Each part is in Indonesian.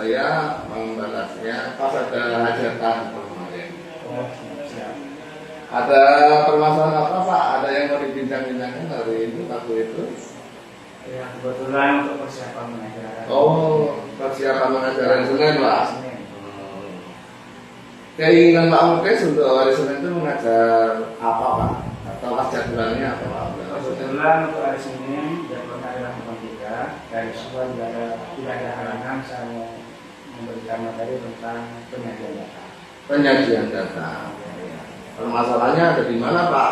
saya membalasnya pas ada hajatan kemarin. Oh, siap. Ada permasalahan apa Pak? Ada yang mau dibincang-bincangkan hari ini waktu itu? Ya, kebetulan untuk persiapan mengajar. Oh, persiapan mengajar Senin Pak. Senin. Keinginan Pak Muklis untuk hari Senin itu mengajar apa Pak? Atau jadwalnya apa Pak? Kebetulan untuk hari Senin jadwalnya adalah matematika. Dari semua tidak ada halangan saya mau memberikan materi tentang penyajian data. Penyajian data. Permasalahannya ada di mana Pak?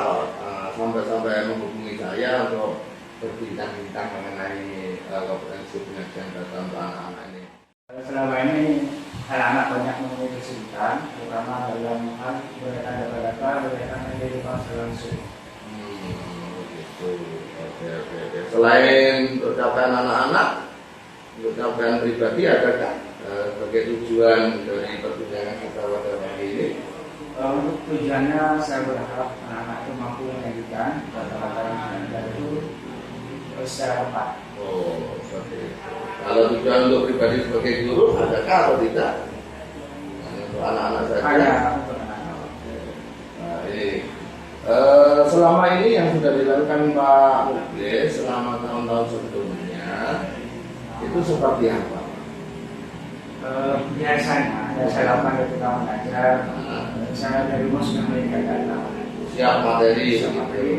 Sampai-sampai menghubungi saya untuk berbincang-bincang mengenai kompetensi penyajian data untuk anak-anak ini. Selama ini anak-anak banyak menemui kesulitan, terutama dalam hal berkaitan data-data berkaitan dengan kehidupan langsung. Begitu. Oke. Selain untuk capaian anak-anak, untuk capaian pribadi adakah sebagai tujuan dari perbincangan kita pada hari ini? Untuk tujuannya saya berharap anak-anak itu mampu menyajikan data-data yang ada itu secara tepat. Oh, seperti itu. Kalau tujuan untuk pribadi sebagai guru, adakah atau tidak? Untuk anak-anak saja. Ada untuk anak-anak. Nah, ini selama ini yang sudah dilakukan Pak Muklis selama tahun-tahun sebelumnya itu seperti apa? Biasanya saya lakukan ketika mengajar, saya dari rumah sudah memberikan data. Siap materi.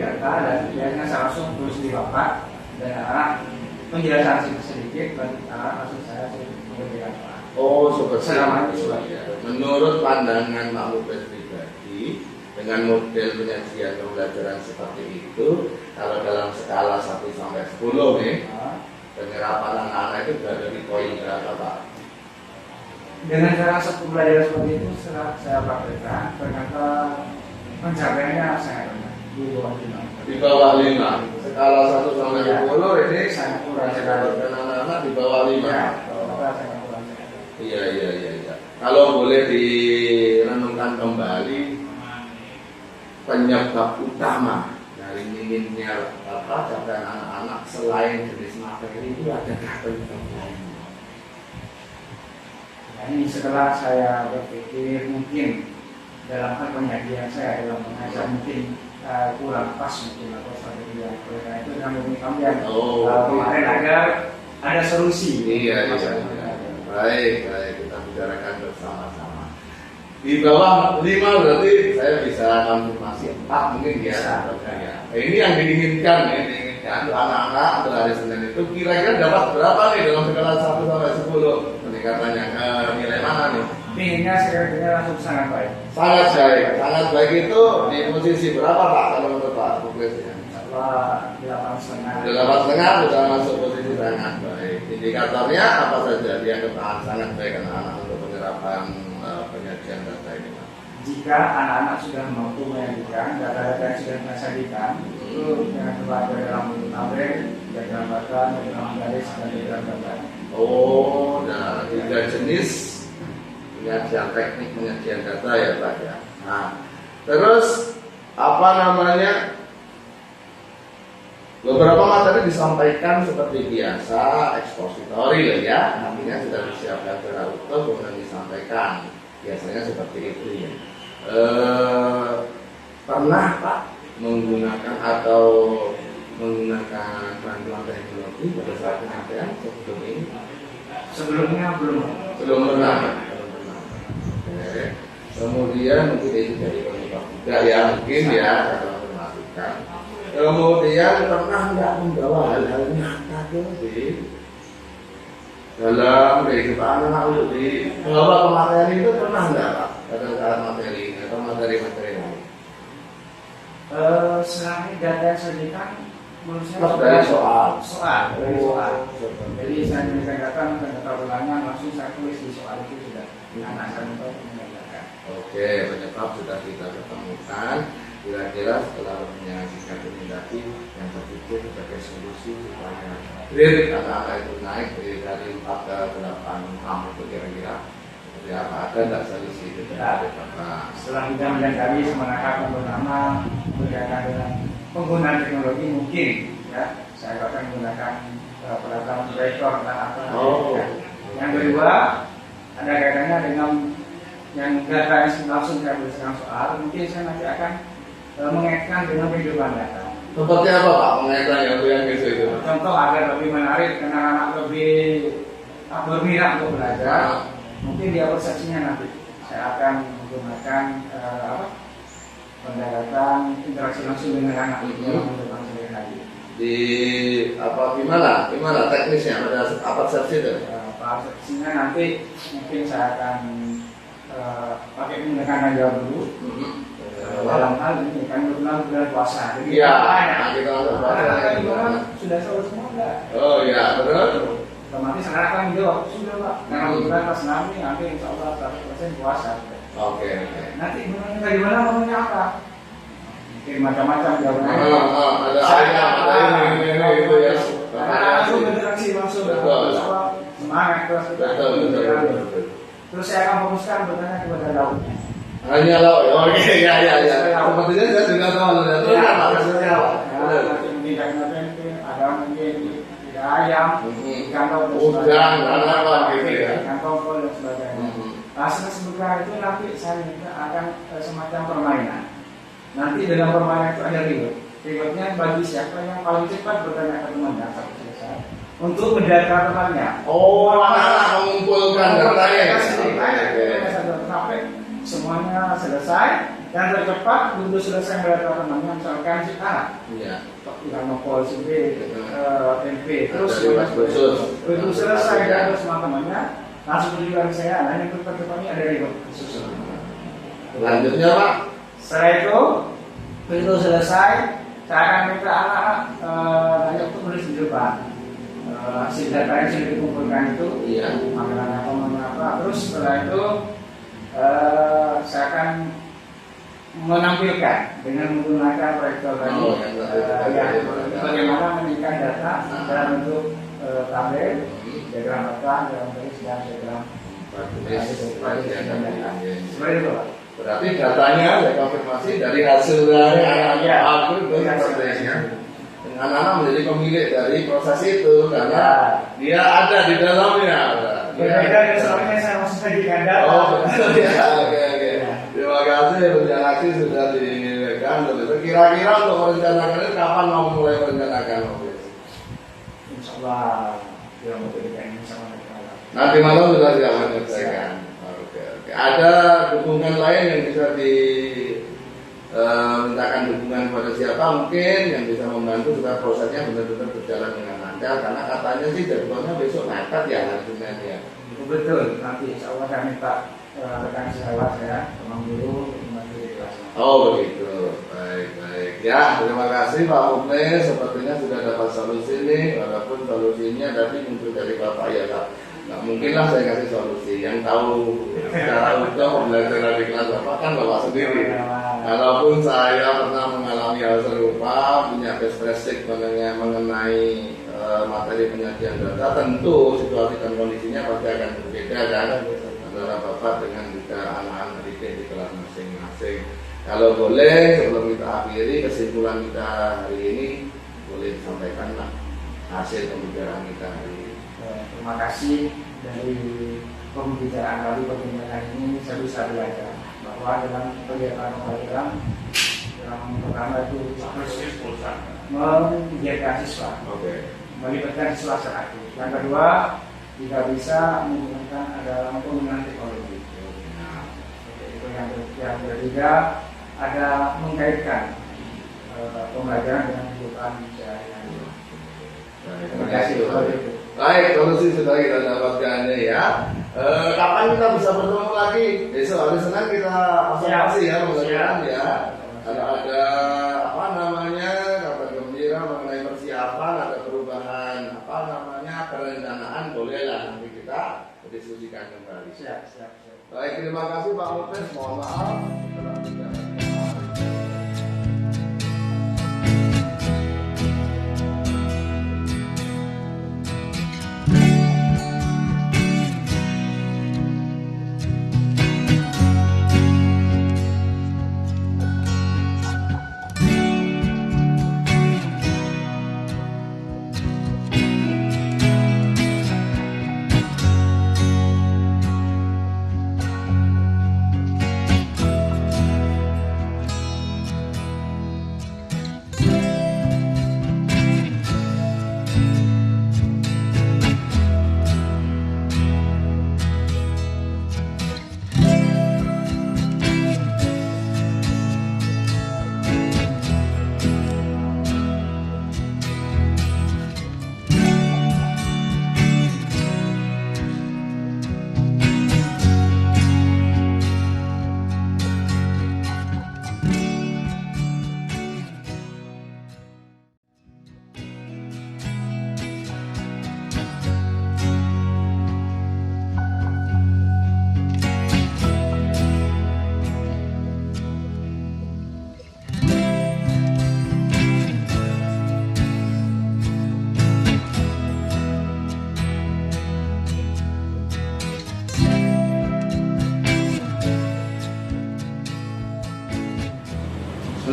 Data dan biasanya saya langsung tulis di papan dan anak penjelasan sedikit dan anak langsung saya memberikan data. Oh, seperti Selama itu. itu. Menurut pandangan Pak Muklis pribadi, dengan model penyajian pembelajaran seperti itu, kalau dalam skala 1 sampai 10 nih, penyerapan anak-anak itu berada di poin berapa Pak? Dengan cara pembelajaran seperti itu saya praktekkan, ternyata pencapaiannya sangat rendah di bawah 5. Di bawah 5. Skala 1 sampai 10 ini sangat kurang sekali. dan anak-anak di bawah 5. Ya, sangat kurang sekali. Iya. Kalau boleh direnungkan kembali penyebab utama dari minimnya capaian anak-anak selain jenis materi itu adakah penyebab lain? Ini setelah saya berpikir mungkin dalam hal penyajian saya dalam mengajar mungkin kurang pas mungkin atau strategi yang oleh itu dengan memberi kalian kemarin agar ada solusi. Iya. Baik, kita bicarakan bersama-sama. Di bawah 5 berarti saya bisa konfirmasi 4 mungkin ya. Ini yang diinginkan anak-anak untuk hari Senin itu kira-kira dapat berapa nih dalam skala 1 sampai 10 peningkatannya ke nilai mana nih? Inginnya sekiranya langsung sangat baik. Sangat baik itu di posisi berapa Pak kalau menurut Pak Muklis ya? 8,5. 8,5 sudah masuk posisi sangat baik. Indikatornya apa saja dia ketahan sangat baik anak-anak untuk penyerapan penyajian data ini Pak? Jika anak-anak sudah mampu menyajikan data-data yang sudah disajikan itu dengan terbaca dalam bentuk tabel, diagram bahkan, diagram garis, dan diagram gambar. Oh, nah 3 jenis penyajian teknik penyajian data ya Pak ya. Nah, terus apa namanya? Beberapa materi disampaikan seperti biasa ekspositori ya, artinya sudah disiapkan secara utuh kemudian disampaikan. Biasanya seperti itu ya. Pernah Pak menggunakan atau menggunakan bantuan teknologi pada saat penyampaian sebelum ini? Sebelumnya belum pernah. Oke. Kemudian mungkin itu dari penyebab juga ya mungkin ya kita informasikan. Kemudian pernah nggak membawa hal-hal nyata di dalam kehidupan anak untuk dibawa ke materi itu pernah nggak Pak? Kata materi atau materi-materi lain? Selain data yang sajikan menurut saya dari soal. Jadi saya memberikan data ulangan langsung saya tulis di soal itu sudah anak saya untuk mengerjakan. Oke, penyebab sudah kita ketemukan. Kira-kira setelah menyaksikan rekomendasi yang terpikir sebagai solusi supaya grade anak-anak itu naik dari 4 ke 8 itu kira-kira seperti apa? Ada tidak solusi itu dari Bapak? Setelah kita mendalami semangat pertama berkaitan dengan penggunaan teknologi mungkin ya saya akan menggunakan peralatan proyektor dan apa. Yang kedua ada kaitannya dengan yang data yang langsung saya berdasarkan soal, mungkin saya nanti akan mengaitkan dengan kehidupan data. Seperti apa Pak mengaitkan yang gitu itu? Contoh agar lebih menarik, karena anak lebih berminat untuk belajar, mungkin dia persepsinya nanti saya akan menggunakan pendekatan interaksi langsung dengan anak itu di gimana teknisnya pada apa persepsi itu? Persepsinya nanti mungkin saya akan pakai pendekatan jawab dulu. Dalam hal ini kan bulan puasa, jadi sudah selesai semua enggak? Oh iya betul. Otomatis anak akan menjawab sudah Pak, karena bulan pas 6 ini nanti insya Allah 100% puasa. Oke. Nanti menanya bagaimana maunya apa? Mungkin macam-macam jawabannya. Ada ayam, ada ini itu ya. Langsung berinteraksi langsung. Semangat terus kita. Terus saya akan fokuskan bertanya kepada Daud. Hanya lo, oke ya. Sepertinya saya juga tahu itu apa maksudnya apa. Nanti mungkin ada mungkin ayam, ikan udang, apa gitu ya. Ikan tongkol dan sebagainya. Hasil sebenarnya itu nanti saya minta akan semacam permainan. Nanti dalam permainan itu ada reward. Rewardnya bagi siapa yang paling cepat bertanya ke temannya sampai selesai. Untuk mendata temannya. Oh, anak mengumpulkan datanya. Sampai semuanya selesai dan tercepat untuk selesai mendata temannya, misalkan si A. Iya. Ikan nopol, si B, MP, terus begitu selesai dan semua temannya. Langsung tujuan saya, nah yang terdepannya ada reward khusus. Lanjutnya Pak. Setelah itu, begitu selesai, saya akan minta anak-anak untuk menulis di depan hasil data yang sudah dikumpulkan itu, makanan apa. Terus setelah itu, saya akan menampilkan dengan menggunakan proyektor tadi, bagaimana meningkatkan data dalam bentuk tabel, diagram data, diagram tulis dan diagram seperti itu Pak. Berarti datanya saya konfirmasi dari hasil dari anak-anak itu sepertinya anak-anak menjadi pemilik dari proses itu karena dia ada di dalamnya. Berbeda dengan soalnya saya masih sajikan data. Oke. Terima kasih rencanaksi sudah direkan. Kira-kira untuk merencanakan ini kapan mau mulai merencanakan? Insya Allah dia mau berikan sama nanti malam sudah siap menyelesaikan. Oke. Ada dukungan lain yang bisa mintakan dukungan kepada siapa mungkin yang bisa membantu supaya prosesnya benar-benar berjalan dengan lancar karena katanya sih jadwalnya besok nekat ya hari Senin ya. Betul, nanti insya Allah saya minta rekan sejawat ya, teman guru membantu di kelas. Oh begitu, baik. Ya terima kasih Pak Muklis, sepertinya sudah dapat solusi nih, walaupun solusinya tadi muncul dari Bapak ya Pak. Nah, mungkinlah saya kasih solusi yang tahu secara utuh pembelajaran di kelas Bapak kan Bapak sendiri. Walaupun saya pernah mengalami hal serupa, punya best practice mengenai materi penyajian data, tentu situasi dan kondisinya pasti akan berbeda kan antara Bapak dengan juga anak-anak didik di kelas masing-masing. Kalau boleh sebelum kita akhiri kesimpulan kita hari ini boleh disampaikan lah hasil pembicaraan kita hari ini. Terima kasih dari pembicaraan kali perbincangan ini saya bisa belajar bahwa dalam kegiatan pembelajaran yang pertama itu mengizinkan siswa, melibatkan siswa secara aktif. Yang kedua, jika bisa menggunakan adalah penggunaan teknologi. Itu yang ketiga ada mengkaitkan pembelajaran dengan kehidupan sehari-hari. Terima kasih. Baik, solusi sudah kita dapatkan ya. Kapan kita bisa bertemu lagi? Besok hari Senin kita observasi ya, mudah-mudahan ya. Kalau ada kabar gembira mengenai persiapan, ada perubahan perencanaan, bolehlah nanti kita diskusikan kembali. Siap. Baik, terima kasih Pak Muklis. Mohon maaf.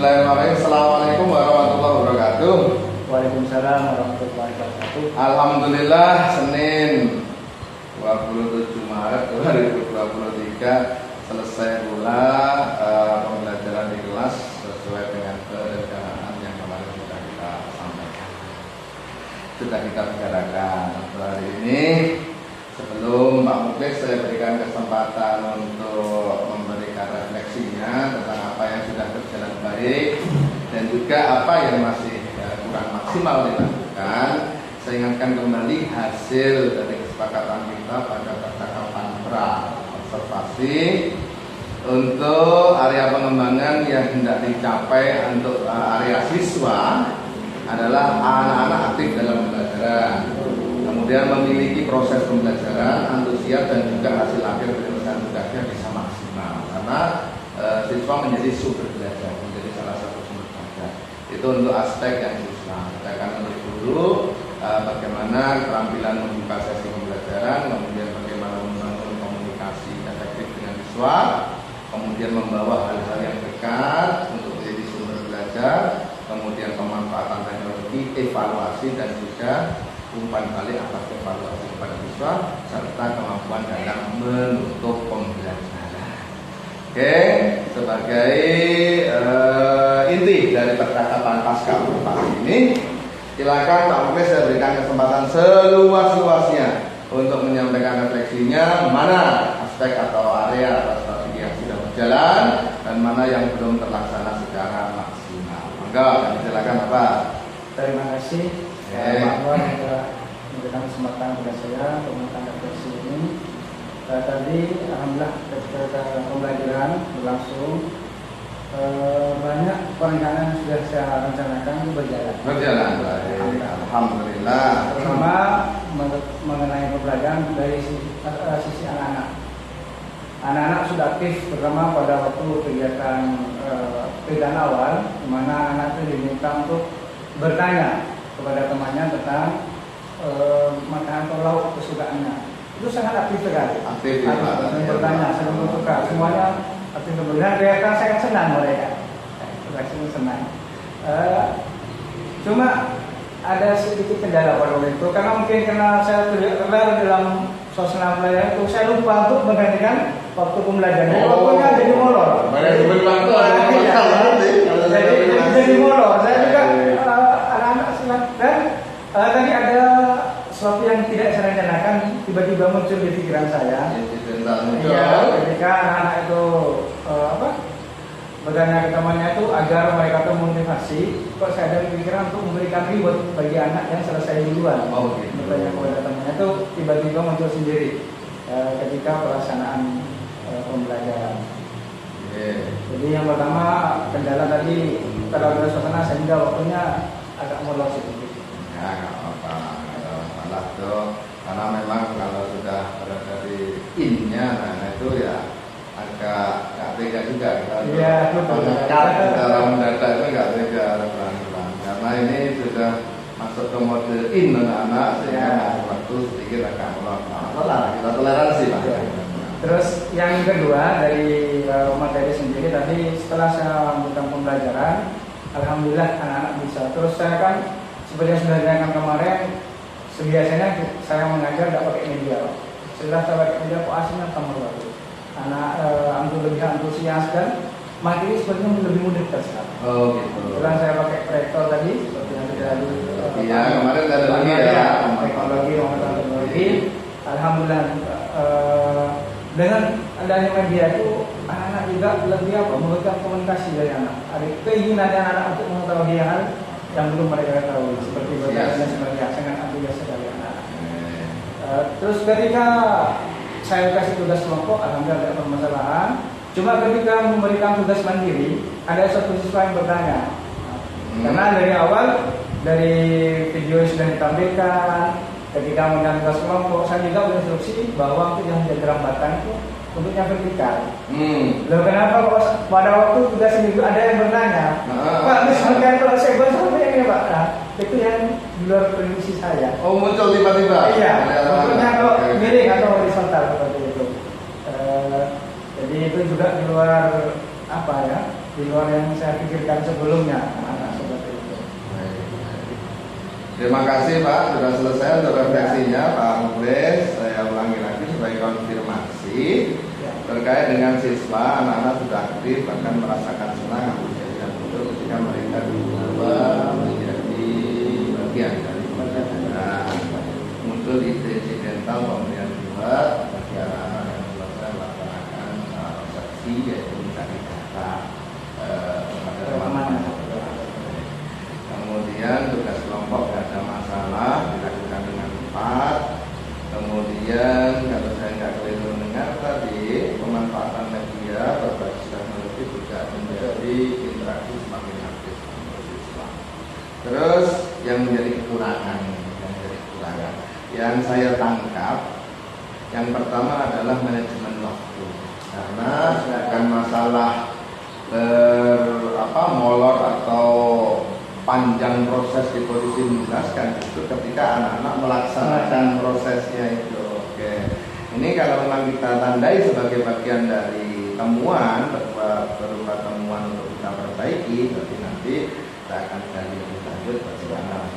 Bismillahirrahmanirrahim. Assalamualaikum warahmatullahi wabarakatuh. Waalaikumsalam warahmatullahi wabarakatuh. Alhamdulillah, Senin 27 Maret 2023 selesai pula pembelajaran di kelas sesuai dengan perencanaan yang kemarin sudah kita sampaikan, sudah kita bicarakan. Hari ini sebelum Pak Muklis, saya berikan kesempatan untuk memberikan refleksinya tentang apa yang sudah berjalan baik dan juga apa yang masih kurang maksimal dilakukan. Saya ingatkan kembali hasil dari kesepakatan kita pada percakapan pra observasi untuk area pengembangan yang hendak dicapai untuk area siswa adalah anak-anak aktif dalam pembelajaran, kemudian memiliki proses pembelajaran, antusias dan juga hasil akhir penyelesaian tugasnya bisa maksimal karena siswa menjadi sumber belajar, menjadi salah satu sumber belajar. Itu untuk aspek yang siswa. Kita akan ulik dulu bagaimana keterampilan membuka sesi pembelajaran, kemudian bagaimana membangun komunikasi efektif dengan siswa, kemudian membawa hal-hal yang dekat untuk menjadi sumber belajar, kemudian pemanfaatan teknologi, evaluasi dan juga umpan balik atas evaluasi kepada siswa serta kemampuan dalam menutup pembelajaran. Oke, sebagai inti dari percakapan pasca observasi ini, silakan Pak Muklis, saya berikan kesempatan seluas-luasnya untuk menyampaikan refleksinya, mana aspek atau area atau strategi yang sudah berjalan dan mana yang belum terlaksana secara maksimal. Monggo, silakan Bapak. Terima kasih Pak Anwar yang telah memberikan kesempatan kepada saya untuk melakukan refleksi ini. Tadi alhamdulillah ketika pembelajaran berlangsung, banyak perencanaan yang sudah saya rencanakan itu berjalan. Alhamdulillah. Pertama mengenai pembelajaran dari sisi anak-anak. Anak-anak sudah aktif, pertama pada waktu kegiatan awal, di mana anak itu diminta untuk bertanya kepada temannya tentang makanan atau lauk kesukaannya. Itu sangat aktif sekali. Aktif bertanya, saling bertukar, semuanya aktif bertanya. Kelihatan sangat senang mereka. Senang. Cuma ada sedikit kendala pada waktu itu, karena mungkin karena saya terlihat dalam suasana pelajaran itu, saya lupa untuk menggantikan waktu pembelajaran. Waktunya jadi molor. Jadi molor. Saya juga anak-anak senang. Dan tadi ada sesuatu yang tidak saya rencanakan tiba-tiba muncul di pikiran saya. Iya, ketika anak-anak itu bertanya ke temannya itu agar mereka itu memotivasi, kok saya ada pikiran untuk memberikan reward bagi anak yang selesai duluan. Bertanya kepada temannya itu tiba-tiba muncul sendiri ketika pelaksanaan pembelajaran. Jadi yang pertama kendala tadi kalau ada suasana sehingga waktunya agak molor sedikit. Ya, nggak apa-apa tuh, karena memang kalau sudah berada di innya, nah itu ya agak nggak tega juga. Iya, betul. Secara mendadak itu nggak tega, pelan-pelan. Karena ini sudah masuk ke mode in anak-anak, sehingga waktu sedikit agak molor. Kita toleransi Pak. Terus yang kedua dari materi sendiri tadi, setelah saya melakukan pembelajaran, alhamdulillah anak-anak bisa. Terus saya kan seperti yang sudah ditanyakan kemarin, sebiasanya saya mengajar tidak pakai media. Setelah saya pakai media, kok aslinya tambah bagus. Anak lebih antusias dan materi sebenarnya lebih mudah terserap. Oh gitu. Setelah saya pakai proyektor tadi, seperti yang sudah iya, kemarin ada lagi ya. Teknologi, alhamdulillah. Dengan adanya media itu anak-anak juga lebih memberikan komunikasi dari anak. Ada keinginan anak-anak untuk mengetahui hal yang belum mereka ketahui, seperti berbagai dan sebagainya. Sangat antusias sekali anak-anak. Terus ketika saya kasih tugas kelompok, alhamdulillah tidak ada permasalahan. Cuma ketika memberikan tugas mandiri, ada satu siswa yang bertanya. Karena dari awal dari video yang sudah ditampilkan, ketika menggunakan tugas kelompok, saya juga berinstruksi bahwa untuk yang diagram batang itu bentuknya vertikal. Lalu kenapa pada waktu tugas ini ada yang bertanya, Pak, misalkan kalau saya buat sampai ini Pak, itu yang di luar prediksi saya. Oh, muncul tiba-tiba? Iya, bentuknya kalau miring atau horizontal seperti itu. Jadi itu juga di luar apa ya, di luar yang saya pikirkan sebelumnya, anak seperti itu. Terima kasih Pak, sudah selesai untuk refleksinya Pak Mukhlis. Saya ulangi lagi sebagai konfirmasi terkait dengan siswa, anak-anak sudah aktif bahkan merasakan senang antusias dan betul ketika mereka dibawa menjadi bagian dari pembelajaran. Muncul ide incidental pemberian buat bagi anak-anak yang selesai melaksanakan resepsi, yaitu mencari data pada teman-teman. Kemudian tugas kelompok tidak ada masalah dilakukan dengan tepat. Kemudian kalau saya nggak keliru mendengar tadi, pemanfaatan media berbasis teknologi juga menjadi interaksi semakin aktif untuk siswa. Terus yang menjadi kekurangan, yang saya tangkap, yang pertama adalah manajemen waktu. Karena bukan masalah molor atau panjang proses di posisi menjelaskan, itu ketika anak-anak melaksanakan prosesnya itu. Oke, ini kalau memang kita tandai sebagai bagian dari temuan berupa temuan untuk kita perbaiki, berarti nanti kita akan gali lebih lanjut bagaimana.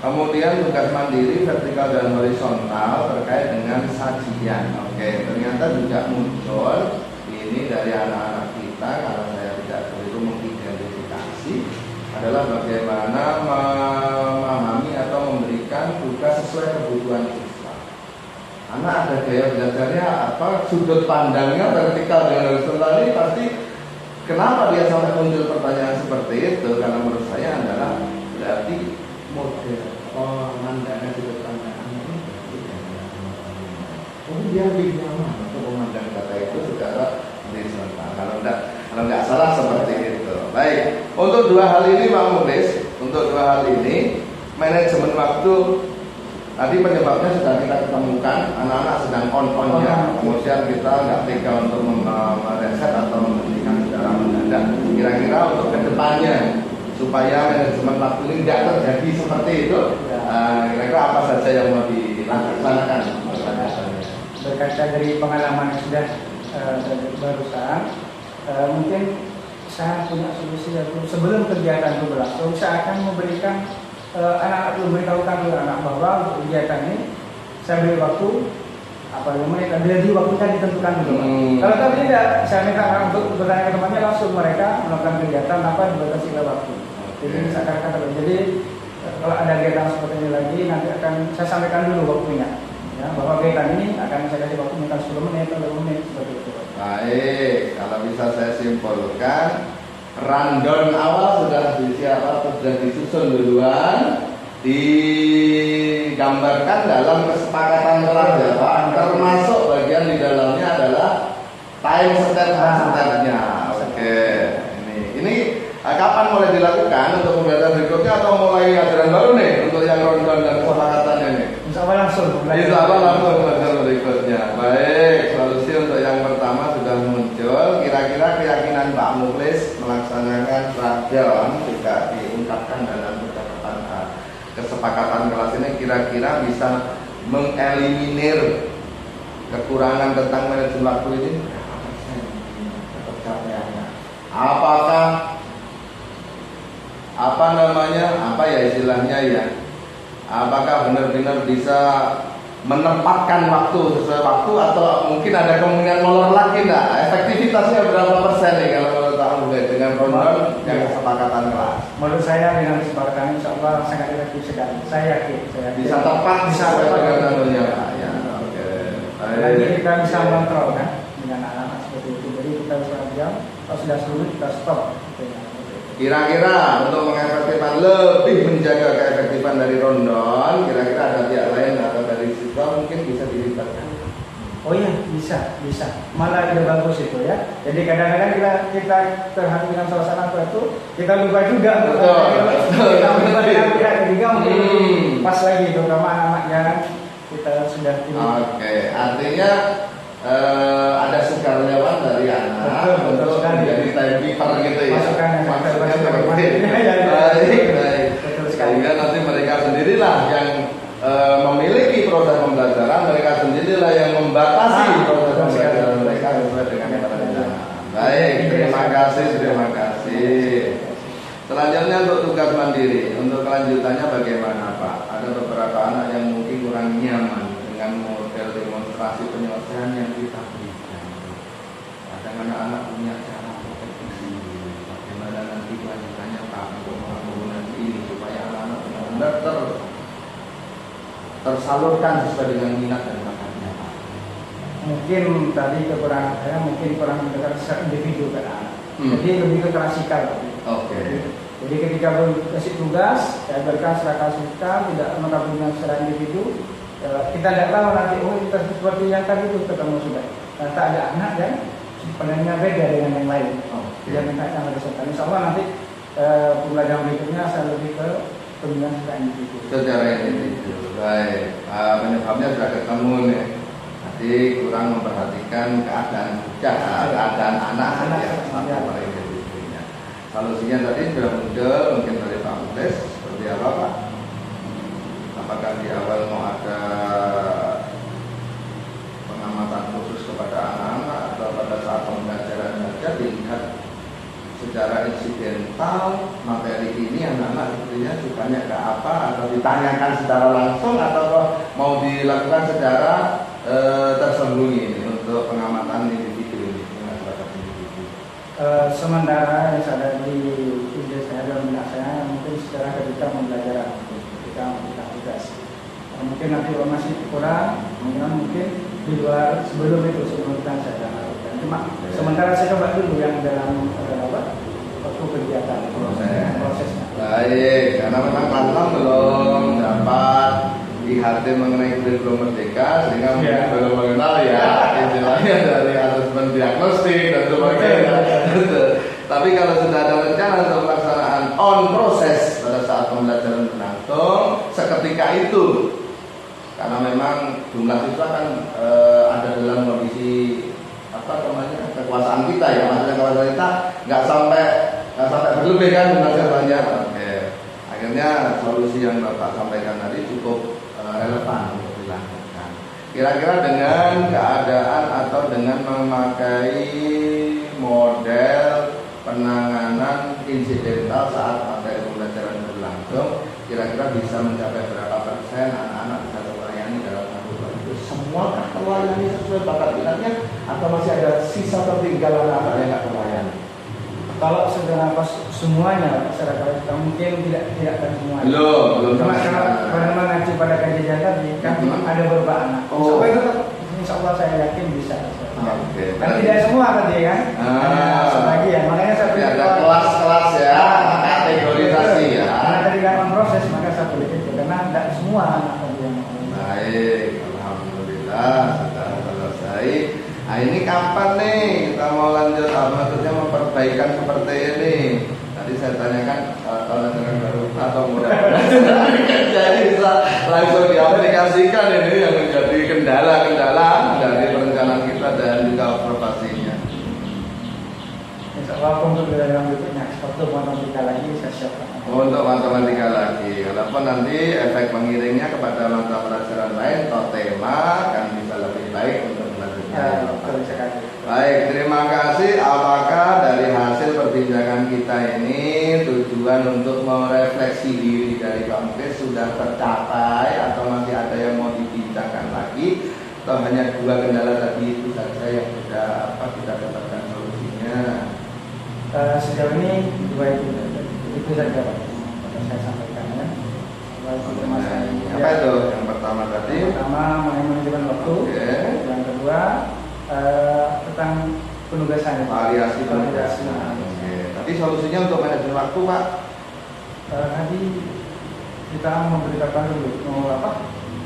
Kemudian tugas mandiri vertikal dan horizontal terkait dengan sajian. Oke, ternyata juga muncul ini dari anak-anak kita, kalau saya tidak keliru mengidentifikasi, adalah bagaimana memahami atau memberikan tugas sesuai kebutuhan siswa. Anak ada gaya belajarnya apa, sudut pandangnya vertikal dan horizontal ini pasti. Kenapa dia sampai muncul pertanyaan seperti itu? Karena menurut saya adalah berarti model pemandangan sudut pandang ini dia lebih nyaman untuk memandang data itu secara horizontal. Kalau nggak salah seperti itu. Baik, untuk dua hal ini Pak Mukhlis, untuk dua hal ini manajemen waktu tadi penyebabnya sudah kita ketemukan, anak-anak sedang on-onnya, kemudian kita nggak tega untuk mereset atau menghentikan secara mendadak. Kira-kira untuk kedepannya supaya manajemen waktu ini tidak terjadi seperti itu, kira-kira apa saja yang mau dilaksanakan? Berkaca dari pengalaman yang sudah barusan, mungkin saya punya solusi, yaitu sebelum kegiatan itu berlangsung, saya akan memberikan anak-anak dulu, memberitahukan dulu anak bahwa untuk kegiatan ini saya beri waktu apa namanya, jadi waktunya ditentukan dulu. Kalau tidak, saya minta anak untuk bertanya ke temannya, langsung mereka melakukan kegiatan tanpa dibatasi oleh waktu. Jadi misalkan jadi kalau ada kegiatan seperti ini lagi, nanti akan saya sampaikan dulu waktunya. Ya, bahwa kegiatan ini akan saya kasih waktu mungkin 10 menit atau 20 menit seperti itu. Baik, kalau bisa saya simpulkan, rundown awal sudah disusun duluan, digambarkan dalam kesepakatan kelas ya Pak, termasuk bagian di dalamnya adalah time step-nya. Oke, ini kapan mulai dilakukan untuk pembelajaran berikutnya atau mulai ajaran baru nih untuk yang rundown dan kesepakatannya nih? Insya Allah langsung pembelajaran berikutnya. Baik, solusi untuk yang pertama sudah muncul. Kira-kira keyakinan Pak Mukhlis melaksanakan rundown juga diungkapkan dalam kesepakatan kelas ini, kira-kira bisa mengeliminir kekurangan tentang manajemen waktu ini? Apakah apakah benar-benar bisa menempatkan waktu sesuai waktu, atau mungkin ada kemungkinan molor lagi enggak? Efektivitasnya berapa persen nih kalau menurut Pak Mukhlis dengan rundown yang kesepakatan kelas? Menurut saya dengan kesepakatan insya Allah sangat efektif sekali. Saya yakin bisa tepat dengan tentunya Pak. Ya, oke. Lagi kita bisa kontrol kan dengan anak-anak seperti itu. Jadi kita bisa diam, kalau sudah seluruh kita stop. Kira-kira untuk mengefektifkan, lebih menjaga keefektifan dari rundown, kira-kira ada pihak lain atau dari siswa mungkin bisa dilibatkan? Oh iya, bisa. Malah lebih bagus itu ya. Jadi kadang-kadang kita terhati dengan suasana itu, kita lupa juga. Kita melibatkan pihak ketiga mungkin pas lagi itu, sama anak-anaknya kita sudah. Oke, artinya ada sukarelawan dari anak untuk menjadi timekeeper gitu ya. Maksudnya seperti itu. Baik. Sehingga nanti mereka sendirilah yang memiliki proses pembelajaran, mereka sendirilah yang membatasi proses pembelajaran mereka sesuai dengan yang ada. Baik, terima kasih. untuk tugas mandiri, untuk kelanjutannya bagaimana Pak? Ada beberapa anak yang mungkin kurang nyaman dengan model demonstrasi penyelesaian yang kita berikan. Kadang anak-anak punya cara kompetisi, bagaimana nanti kelanjutannya Pak untuk menggunakan ini supaya anak-anak benar-benar tersalurkan sesuai dengan minat dan bakatnya Pak. Mungkin tadi kekurangan saya mungkin kurang mendengar secara individu kan anak. Jadi lebih ke klasikal. Oke. Jadi ketika kasih tugas, saya berikan secara klasikal, tidak menggabungkan secara individu. Kita tidak tahu nanti, oh kita seperti yang tadi itu ketemu sudah. Ternyata ada anak yang sebenarnya beda dengan yang lain. Yang minta yang meresahkan. Insya Allah nanti pembelajaran berikutnya saya lebih ke pembinaan secara individu. Secara individu, baik. Penyebabnya sudah ketemu nih. Tadi kurang memperhatikan keadaan anak-anak saja satu individunya. Solusinya tadi sudah muncul, mungkin dari Pak Muklis seperti apa Pak? Apakah di awal mau ada pengamatan khusus kepada anak-anak atau pada saat pembelajaran saja dilihat secara insidental materi ini anak-anak sebetulnya sukanya ke apa, atau ditanyakan secara langsung atau mau dilakukan secara tersembunyi ini untuk pengamatan individu ini dengan bakat individu. Sementara yang ada di ide saya dalam benak saya mungkin secara ketika pembelajaran, ketika kita tugas. Mungkin nanti kalau masih kurang, mungkin di luar sebelum itu sebelum kita saya lakukan. Cuma sementara saya coba dulu yang dalam waktu kegiatan prosesnya. Baik, karena memang kelas belum dapat IHT mengenai kurikulum merdeka sehingga mungkin belum mengenal ya istilahnya dari asesmen diagnostik dan sebagainya. Tapi kalau sudah ada rencana untuk pelaksanaan on proses pada saat pembelajaran berlangsung seketika itu, karena memang jumlah siswa kan ada dalam kondisi kekuasaan kita ya, maksudnya kekuasaan kita nggak sampai berlebih kan jumlah siswanya. Oke. Akhirnya solusi yang Bapak sampaikan tadi cukup relevan untuk dilakukan. Kira-kira dengan keadaan atau dengan memakai model penanganan insidental saat materi pembelajaran berlangsung, kira-kira bisa mencapai berapa persen anak-anak bisa terlayani dalam satu itu? Semua terlayani sesuai bakat minatnya atau masih ada sisa tertinggal anak-anak yang nggak terlayani? Kalau sudah pas semuanya masyarakat kita mungkin tidak akan semuanya. Belum. Cuma karena mengacu pada kajian tadi kan ada beberapa anak. Sampai itu insya Allah saya yakin bisa. Oke. Kan tidak semua tadi kan. Hanya sebagian. Makanya saya pilih ada kelas-kelas ya, kategorisasi ya. Karena tadi dalam proses maka saya pilih itu karena tidak semua anak tadi yang mau. Baik, alhamdulillah sudah selesai. Nah ini kapan nih kita mau lanjut maksudnya memperbaikan seperti ini? Tadi saya tanyakan kalau dengan baru atau mudah-mudahan jadi bisa langsung diaplikasikan ini yang menjadi kendala-kendala dari perencanaan kita dan juga observasinya. Insya Allah untuk dalam berikutnya waktu matematika lagi saya siapkan. Untuk matematika lagi, walaupun nanti efek mengiringnya kepada mata pelajaran lain atau tema kan bisa lebih baik untuk melanjutkan. Baik, terima kasih. Apakah dari hasil perbincangan kita ini tujuan untuk merefleksi diri dari Pak Muklis sudah tercapai atau masih ada yang mau dibincangkan lagi? Atau hanya dua kendala tadi itu saja yang sudah kita dapatkan solusinya? Sejauh ini dua itu saja Pak yang saya sampaikan ya. Apa itu? Yang pertama tadi? Yang pertama manajemen waktu. Yang kedua tentang penugasan. Variasi penugasan. Tapi solusinya untuk manajemen waktu Pak? Tadi kita memberitahukan dulu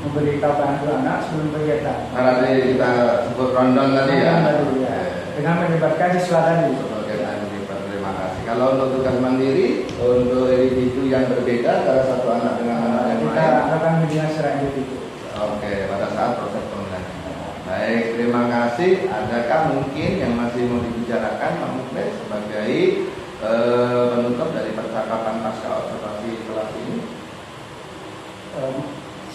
memberitahukan dulu anak sebelum kegiatan. Nanti kita sebut rundown tadi ya. Dengan melibatkan siswa tadi. Terima kasih. Kalau untuk tugas mandiri, untuk individu yang berbeda antara satu anak dengan anak yang lain, kita akan menjelaskan secara individu. Oke, pada saat proses pembelajaran. Baik, terima kasih. Adakah mungkin yang masih mau dibicarakan Pak Muklis sebagai penutup dari percakapan pasca observasi kelas ini?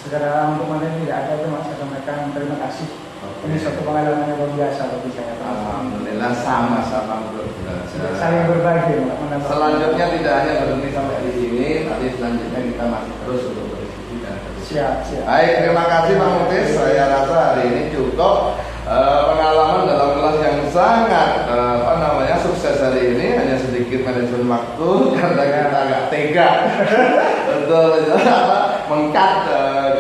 Secara untuk materi tidak ada, cuma saya sampaikan terima kasih. Ini suatu pengalaman yang luar biasa bagi saya. Alhamdulillah sama-sama. saling berbagi. Selanjutnya tidak hanya berhenti sampai di sini, tapi selanjutnya kita masih terus untuk berdiskusi dan berdiskusi. Siap. Baik, terima kasih Pak Muktis. Saya rasa hari ini cukup pengalaman dalam kelas yang sangat sukses hari ini. Hanya sedikit manajemen waktu karena kita agak tega untuk mengkat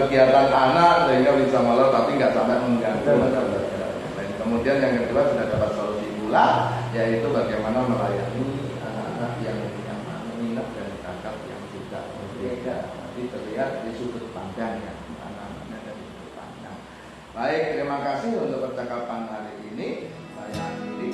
kegiatan anak sehingga bisa molor tapi nggak sampai mengganggu mata pelajarannya. Dan kemudian yang kedua sudah dapat solusi pula, yaitu bagaimana melayani anak-anak yang minat dan kakak yang juga berbeda. Jadi terlihat di sudut pandang ya, anak-anaknya dari sudut pandang. Baik, terima kasih untuk percakapan hari ini. Saya akhiri.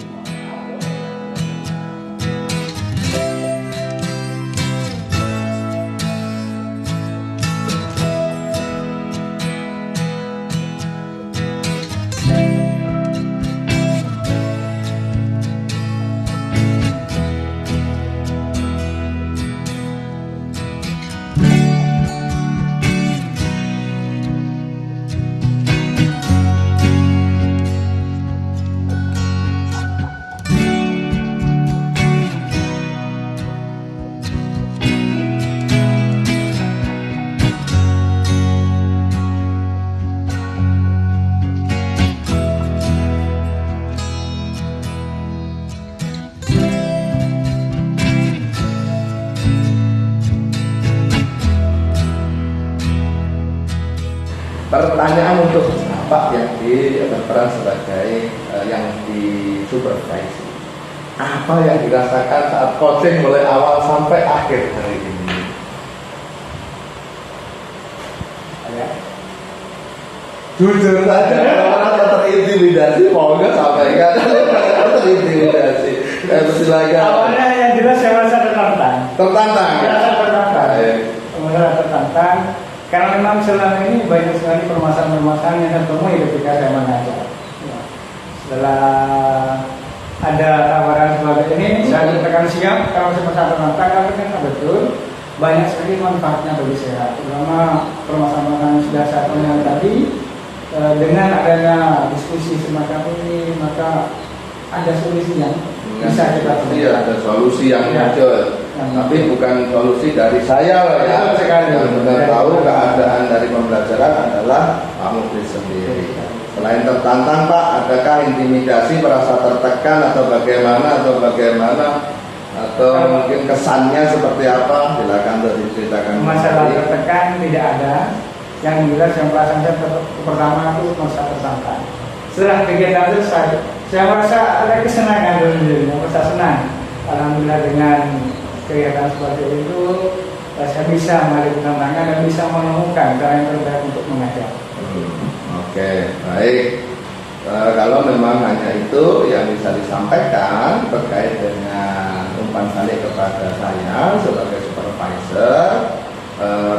Pertanyaan untuk Bapak yang berperan sebagai yang di supervisi, apa yang dirasakan saat coaching mulai awal sampai akhir hari ini? Jujur saja, orang terintimidasi, mau nggak sampaikan? Terintimidasi. Silakan. Awalnya yang jelas saya merasa tertantang. Tertantang. Merasa tertantang. Karena memang selama ini banyak sekali permasalahan-permasalahan yang tertemui ketika saya mengajar. Setelah ada tawaran seperti ini, saya katakan siap. Kalau saya merasa tertantang, karena ternyata betul banyak sekali manfaatnya bagi saya. Terutama permasalahan yang sudah saya kenal tadi, dengan adanya diskusi semacam ini, maka ada solusi yang bisa kita temukan. Iya, ada solusi yang muncul. Tapi bukan solusi dari saya lah ya. Yang benar tahu keadaan dari pembelajaran adalah Pak Muktis sendiri. Selain tertantang Pak, adakah intimidasi, merasa tertekan atau bagaimana atau mungkin kesannya seperti apa? Silakan untuk diceritakan. Masalah tertekan tidak ada. Yang jelas yang perasaan saya pertama itu merasa tertantang. Setelah kegiatan selesai, saya merasa ada kesenangan dulu, merasa senang. Alhamdulillah dengan kegiatan seperti itu saya bisa menghadapi tantangan dan bisa menemukan cara yang terbaik untuk mengajar. Oke, baik. Kalau memang hanya itu yang bisa disampaikan terkait dengan umpan balik kepada saya sebagai supervisor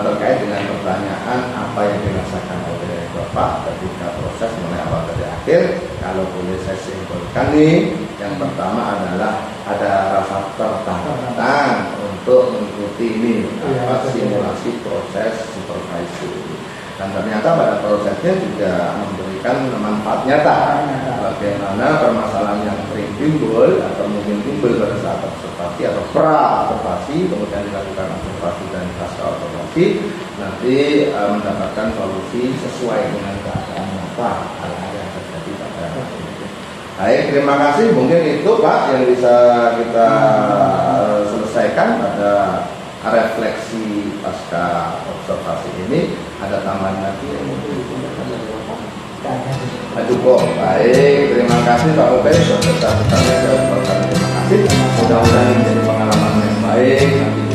terkait dengan pertanyaan apa yang dirasakan oleh Bapak ketika proses mulai awal dari akhir, kalau boleh saya simpulkan nih, yang pertama adalah ada rasa tertantang untuk mengikuti ini simulasi proses supervisi. Dan ternyata pada prosesnya juga memberikan manfaat nyata. Bagaimana permasalahan yang sering timbul atau mungkin timbul pada saat observasi atau pra-observasi, kemudian dilakukan observasi dan pasca observasi, nanti mendapatkan solusi sesuai dengan keadaan nyata hal-hal yang terjadi pada saat ini. Baik, terima kasih. Mungkin itu Pak yang bisa kita selesaikan pada refleksi pasca observasi ini. Ada tambahan lagi yang mungkin digunakan dari Bapak? Cukup. Baik, terima kasih Pak Muktis. Sebesar-besarnya saya ucapkan terima kasih. Mudah-mudahan menjadi pengalaman yang baik.